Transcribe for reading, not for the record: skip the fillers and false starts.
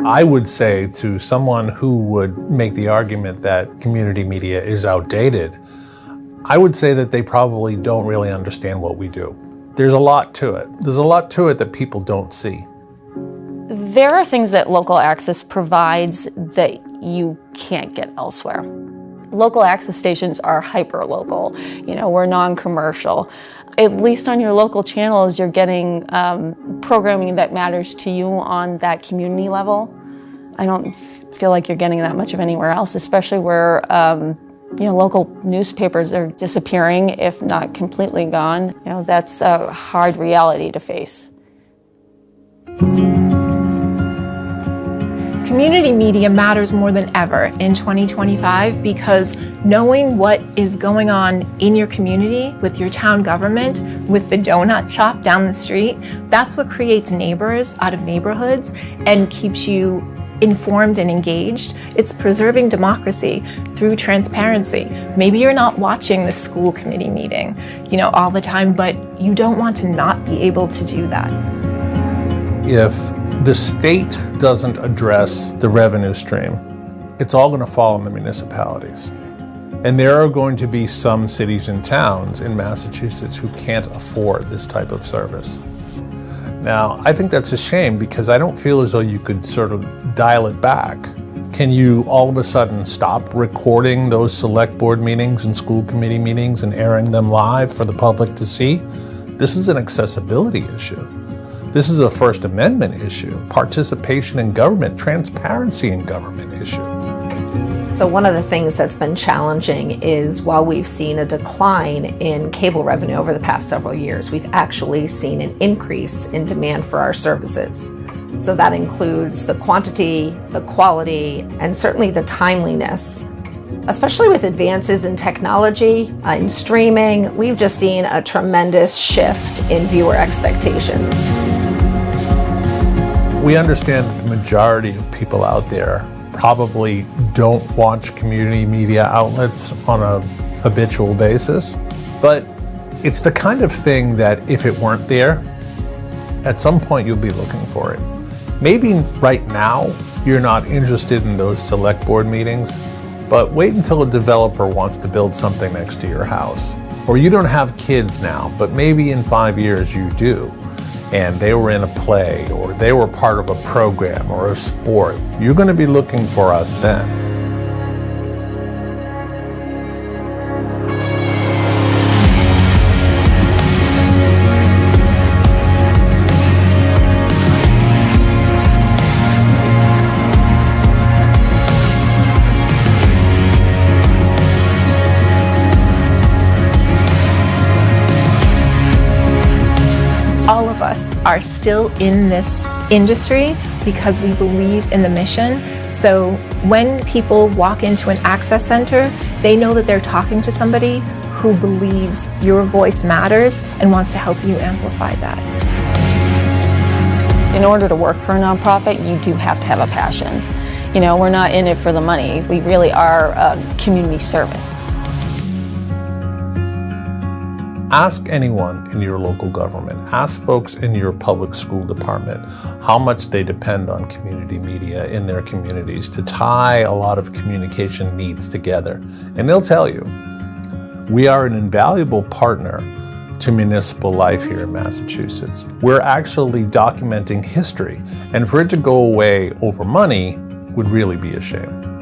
I would say to someone who would make the argument that community media is outdated, I would say that they probably don't really understand what we do. There's a lot to it. There's a lot to it that people don't see. There are things that local access provides that you can't get elsewhere. Local access stations are hyper-local. We're non-commercial. At least on your local channels, you're getting programming that matters to you on that community level. I don't feel like you're getting that much of anywhere else, especially where local newspapers are disappearing, if not completely gone. That's a hard reality to face. Community media matters more than ever in 2025 because knowing what is going on in your community, with your town government, with the donut shop down the street, that's what creates neighbors out of neighborhoods and keeps you informed and engaged. It's preserving democracy through transparency. Maybe you're not watching the school committee meeting, all the time, but you don't want to not be able to do that. If the state doesn't address the revenue stream, it's all going to fall on the municipalities. And there are going to be some cities and towns in Massachusetts who can't afford this type of service. Now, I think that's a shame because I don't feel as though you could sort of dial it back. Can you all of a sudden stop recording those select board meetings and school committee meetings and airing them live for the public to see? This is an accessibility issue. This is a First Amendment issue, participation in government, transparency in government issue. So one of the things that's been challenging is while we've seen a decline in cable revenue over the past several years, we've actually seen an increase in demand for our services. So that includes the quantity, the quality, and certainly the timeliness. Especially with advances in technology, in streaming, we've just seen a tremendous shift in viewer expectations. We understand that the majority of people out there probably don't watch community media outlets on a habitual basis, but it's the kind of thing that if it weren't there, at some point you'll be looking for it. Maybe right now you're not interested in those select board meetings, but wait until a developer wants to build something next to your house. Or you don't have kids now, but maybe in 5 years you do. And they were in a play, or they were part of a program or a sport. You're going to be looking for us then. All of us are still in this industry because we believe in the mission. So when people walk into an access center, they know that they're talking to somebody who believes your voice matters and wants to help you amplify that. In order to work for a nonprofit, you do have to have a passion. We're not in it for the money. We really are community service. Ask anyone in your local government, ask folks in your public school department how much they depend on community media in their communities to tie a lot of communication needs together. And they'll tell you, we are an invaluable partner to municipal life here in Massachusetts. We're actually documenting history, and for it to go away over money would really be a shame.